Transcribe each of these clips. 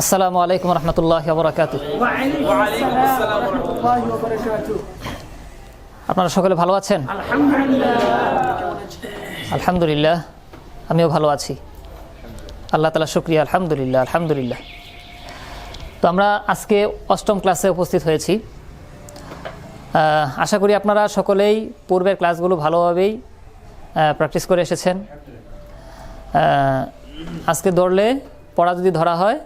আসসালামু আলাইকুম রহমতুল্লাহি ওয়া বারাকাতুহু। আপনারা সকলে ভালো আছেন? আলহামদুলিল্লাহ, আমিও ভালো আছি। আল্লাহ তাআলা শুকরিয়া। আলহামদুলিল্লাহ। তো আমরা আজকে অষ্টম ক্লাসে উপস্থিত হয়েছি। আশা করি আপনারা সকলেই পূর্বের ক্লাসগুলো ভালোভাবেই প্র্যাকটিস করে এসেছেন। আজকে ধরলে পড়া যদি ধরা হয়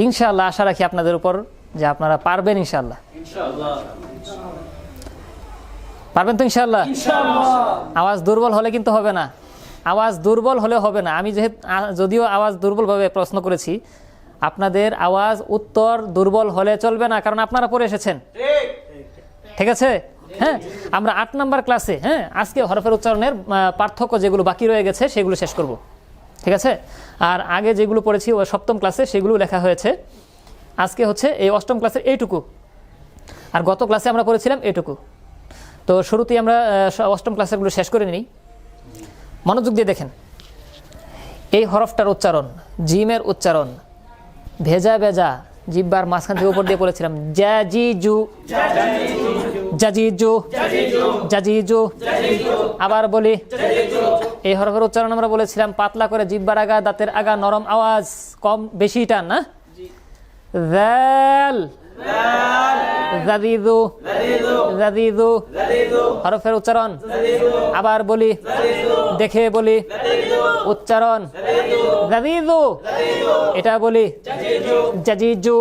ইনশাআল্লাহ আশা রাখি আপনাদের উপর যে আপনারা পারবেন। ইনশাআল্লাহ পারবেন তো? ইনশাআল্লাহ। আওয়াজ দুর্বল হলে কিন্তু হবে না, আওয়াজ দুর্বল হলে হবে না। আমি যদিও আওয়াজ দুর্বলভাবে প্রশ্ন করেছি, আপনাদের আওয়াজ উত্তর দুর্বল হলে চলবে না, কারণ আপনারা পড়ে এসেছেন। ঠিক আছে? হ্যাঁ, আমরা 8 নম্বর ক্লাসে আজকে হরফের উচ্চারণের পার্থক্য যেগুলো বাকি রয়ে গেছে সেগুলো শেষ করব। ঠিক আছে? আর আগে যেগুলো পড়েছি ওই সপ্তম ক্লাসে সেগুলো লেখা হয়েছে। আজকে হচ্ছে এই অষ্টম ক্লাসের এইটুকু, আর গত ক্লাসে আমরা পড়েছিলাম এইটুকু। তো শুরুতেই আমরা অষ্টম ক্লাসেরগুলো শেষ করে নিই। মনোযোগ দিয়ে দেখেন, এই হরফটার উচ্চারণ, জিমের উচ্চারণ ভেজা ভেজা জিব্বার মাঝখান থেকে উপর দিয়ে পড়েছিলাম জাজিজু জাজিজু জাজিজু। আবার বলি, এই হরফের উচ্চারণ আমরা বলেছিলাম পাতলা করে, জিব্বার আগা দাঁতের আগা নরম আওয়াজ, কম বেশি টান না। যাল জাজিজু জাজিজু হরফের উচ্চারণ। আবার বলি, দেখে বলি উচ্চারণ জাজিজু, এটা বলি জাজিজু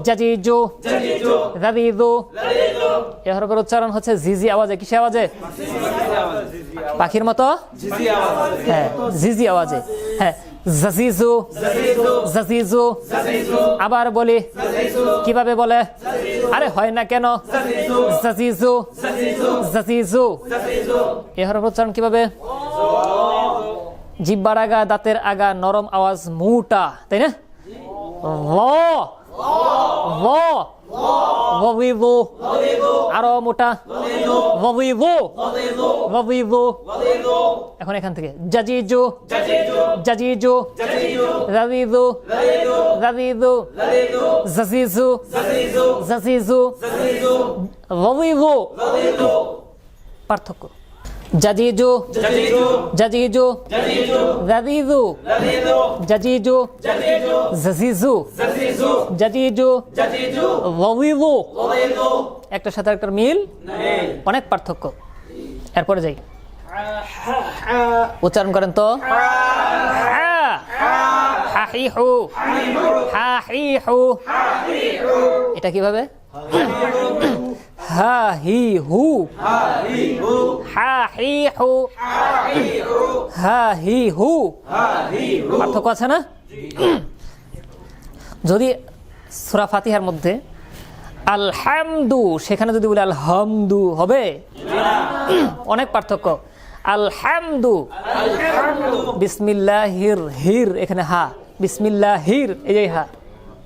জাজিজু জাজিজু। এই হরফের উচ্চারণ হচ্ছে জিজি আওয়াজে। কিসে আওয়াজে? পাখির মতো? হ্যাঁ, জিজি আওয়াজে। হ্যাঁ, জাজিজু জাজিজু। আবার বলি, কিভাবে বলে? আরে হয় না কেন? জাজিজু জাজিজু। এই হরফের উচ্চারণ কিভাবে? জিহ্বার আগা দাঁতের আগা নরম আওয়াজ, মুটা, তাই না? আরো মোটা। এখন এখান থেকে জাজিজু জাজিজু জাজিজু জাজিজু জাজিজু জাজিজু পার্থক্য জাজিজু জাজিজু জাজিজু জাজিজু জাজিজু জাজিজু ওয়াবিজু। একটার সাথে একটা মিল, অনেক পার্থক্য। এরপরে যাই, উচ্চারণ করেন তো। হাহিহু হাহিহু। এটা কিভাবে? হাহিহু হাহিহু হাহিহু। পার্থক্য আছে না? যদি সূরা ফাতিহার মধ্যে আলহামদু, সেখানে যদি বলি আলহামদু, হবে? অনেক পার্থক্য। আলহামদু বিসমিল্লাহির, হির এখানে হা, বিসমিল্লাহির এই যে হা।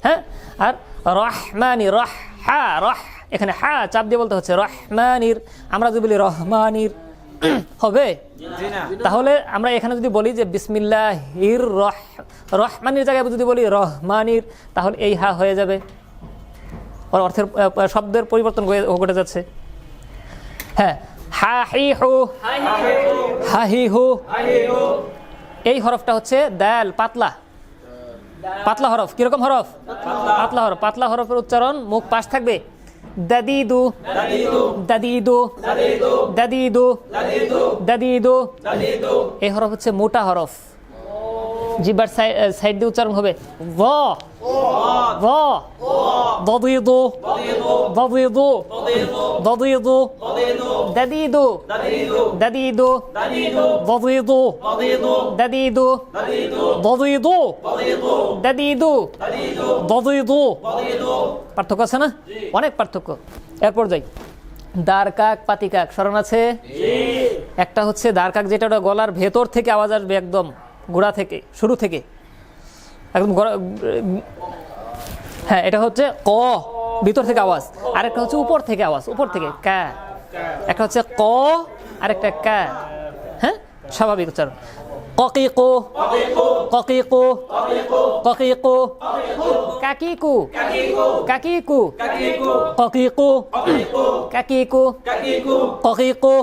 হ্যাঁ, আর রহমানি, রহ হা, রহ এখানে হা চাপ দিয়ে বলতে হচ্ছে রহমানির। আমরা যদি বলি রহমানির, হবে? তাহলে আমরা এখানে যদি বলি যে বিসমিল্লাহির রহমানির জায়গায় যদি বলি রহমানির, তাহলে এই হা হয়ে যাবে। ওর অর্থের শব্দের পরিবর্তন ঘটে যাচ্ছে। হ্যাঁ, হাহিহু হাহিহু। এই হরফটা হচ্ছে দাল, পাতলা পাতলা হরফ। কিরকম হরফ? পাতলা হরফ। পাতলা হরফের উচ্চারণ মুখ পাশ থাকবে। দাদিদু দাদিদু দাদিদু দাদিদু। এই হরফ হচ্ছে মোটা হরফ, জিহ্বার সাইড দিয়ে উচ্চারণ হবে দাদিদু দাদিদু দাদিদু দাদিদু দাদিদু দাদিদু দাদিদু দাদিদু দাদিদু দাদিদু। পার্থক্য আছে না? অনেক পার্থক্য। এরপর যাই, দার কাক পাতি কাক। স্মরণ আছে? একটা হচ্ছে দার কাক, যেটা ওটা গলার ভেতর থেকে আওয়াজ আসবে, একদম গোড়া থেকে, শুরু থেকে একদম। হ্যাঁ, এটা হচ্ছে ক, ভিতর থেকে আওয়াজ। আর একটা হচ্ছে উপর থেকে আওয়াজ, উপর থেকে কা। একটা হচ্ছে ক আর একটা কা। হ্যাঁ, স্বাভাবিক উচ্চারণ। ককিকু ককিকু ককিকু কাকিকু কাকিকু ককিকু কাকিকু ককিকু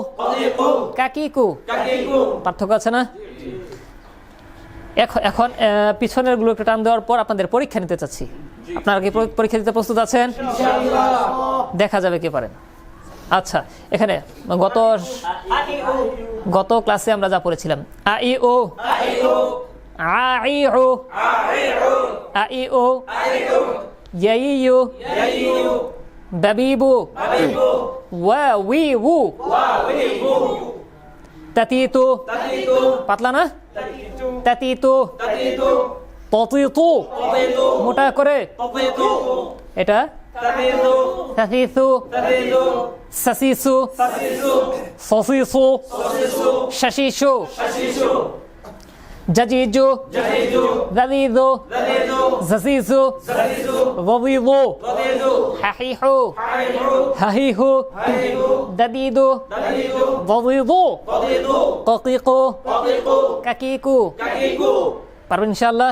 কাকিকু পার্থক্য আছে না? এখন পিছনের গুলো একটু টান দেওয়ার পর আপনাদের পরীক্ষা নিতে চাচ্ছি। আপনারা কি পরীক্ষা দিতে প্রস্তুত আছেন? দেখা যাবে কে পারেন। আচ্ছা, এখানে গত ক্লাসে আমরা যা পড়েছিলাম, আ ই ও আ ই ও আ ই ও ইয়া ই ইউ বাবিবু ওয়া উই উ তাতিতু পাতলা না, তাতিতু ততিতু মোটা করে, এটা তাতিতু সাসিসু সসিসু শাশিসু জাজিজু জাদিদু জাসিসু ওয়াদিদু হাহিহু হাহিহু দাদিদু ওয়াদিদু ককিকু কাকিকু। পারবেন ইনশাআল্লাহ?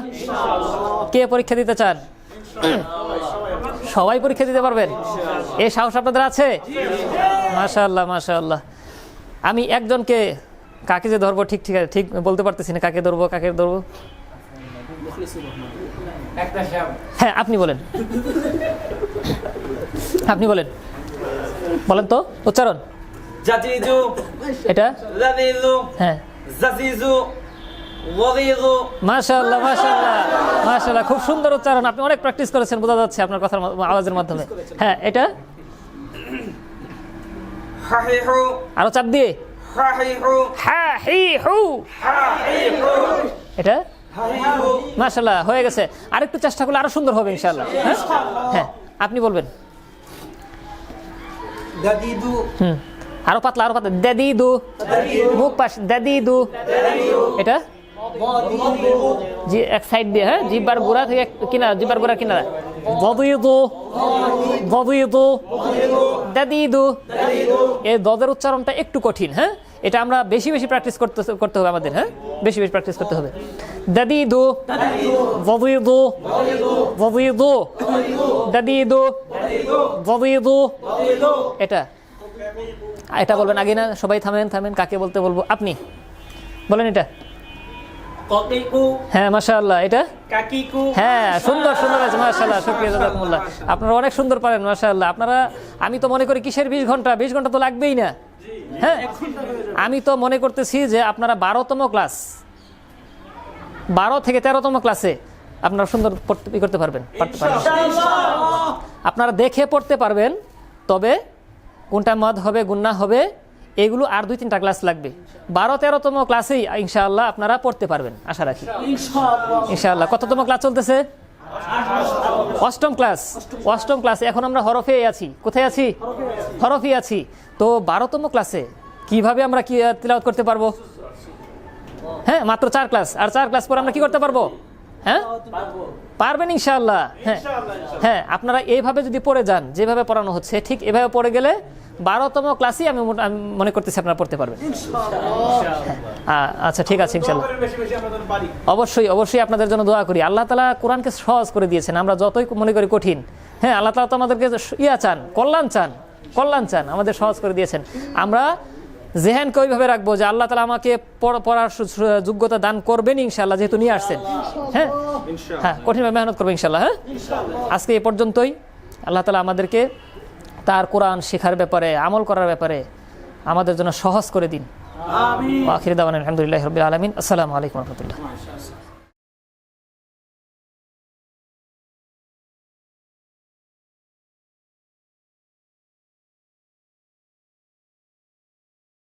কে পরীক্ষা দিতে চান? সবাই পরীক্ষা দিতে পারবেন? এই সাহস আপনাদের আছে? মাশাআল্লাহ মাশাআল্লাহ। আমি একজনকে, কাকে যে ধরবো ঠিক বলতে পারতেছি না, কাকে ধরবো হ্যাঁ আপনি বলেন, আপনি বলেন তো উচ্চারণ। জাজিজু এটা জাদিজু হ্যাঁ জাজিজু ওয়াদিজু। মাশাআল্লাহ মাশাআল্লাহ মাশাআল্লাহ, খুব সুন্দর উচ্চারণ। আপনি অনেক প্র্যাকটিস করেছেন, বোঝা যাচ্ছে আপনার কথার আওয়াজের মাধ্যমে। হ্যাঁ, এটা হাহিহু আরো চাপ দিয়ে হাহিহু হাহিহু হাহিহু এটা হাহিহু। মাশাআল্লাহ, হয়ে গেছে। আরেকটু চেষ্টা করলে আরো সুন্দর হবে ইনশাআল্লাহ। হ্যাঁ আপনি বলবেন। দাদিদু আরো পাতলা দাদিদু, মুখ পাশ দাদিদু, এটা জি এক সাইড দিয়ে, হ্যাঁ জিহ্বার গোড়া থেকে কিনারা, জিহ্বার গোড়া কিনারা, দাদিদু দাদিদু দাদিদু। এই দদের উচ্চারণটা একটু কঠিন, হ্যাঁ এটা আমরা বেশি প্র্যাকটিস করতে হবে আমাদের, হ্যাঁ বেশি প্র্যাকটিস করতে হবে। দাদিদু দাদিদু দাদিদু দাদিদু দাদিদু, এটা বলবেন আগে না? সবাই থামেন, কাকে বলতে বলবো? আপনি বলেন এটা। ককিকু হ্যাঁ মাশাআল্লাহ, এটা কাকিকু। হ্যাঁ সুন্দর আছে মাশাআল্লাহ, শুকরিয়া জাযাকুমুল্লাহ। আপনারা অনেক সুন্দর পারেন মাশাআল্লাহ। আপনারা, আমি তো মনে করি কিসের 20 ঘন্টা তো লাগবেই না। হ্যাঁ আমি তো মনে করতেছি যে আপনারা 12তম ক্লাস, 12 থেকে 13তম ক্লাসে আপনারা সুন্দর করতে পারবেন। আপনারা দেখে পড়তে পারবেন, তবে কোনটা মদ হবে গুন্না হবে এগুলো আর 2-3টা ক্লাস লাগবে। 12-13তম ক্লাসেই ইনশাআল্লাহ আপনারা পড়তে পারবেন আশা রাখি ইনশাআল্লাহ। কততম ক্লাস চলতেছে? 8ম ক্লাস। এখন আমরা হরফে আছি। কোথায় আছি? হরফে আছি। তো 12তম ক্লাসে কিভাবে আমরা কি তিলাওয়াত করতে পারবো? হ্যাঁ মাত্র 4 ক্লাস, আর 4 ক্লাস পর আমরা কি করতে পারবো? হ্যাঁ পারবেন ইনশাআল্লাহ। হ্যাঁ আপনারা এইভাবে যদি পড়ে যান, যেভাবে পড়ানো হচ্ছে ঠিক এভাবে পড়ে গেলে 12তম ক্লাসই আমি মনে করতেছি আপনারা পড়তে পারবেন। আচ্ছা ঠিক আছে ইনশাআল্লাহ। অবশ্যই আপনাদের জন্য দোয়া করি। আল্লাহ তাআলা কোরআনকে সহজ করে দিয়েছেন, আমরা যতই মনে করি কঠিন। হ্যাঁ আল্লাহ তাআলা তো আমাদেরকে কল্যাণ চান, আমাদের সহজ করে দিয়েছেন। আমরা জেহেনকে ওইভাবে রাখবো যে আল্লাহ তাআলা আমাকে পড়ার যোগ্যতা দান করবেন ইনশাআল্লাহ, যেহেতু নিয়ে আসছেন। হ্যাঁ কঠিনভাবে মেহনত করবো ইনশাআল্লাহ। হ্যাঁ আজকে এই পর্যন্তই। আল্লাহ তাআলা আমাদেরকে তার কোরআন শেখার ব্যাপারে, আমল করার ব্যাপারে আমাদের জন্য সহজ করে দিন। আমিন। ওয়া আখিরু দাওয়ানা আলহামদুলিল্লাহি রাব্বিল আলামিন। আসসালামু আলাইকুম ওয়া রাহমাতুল্লাহ।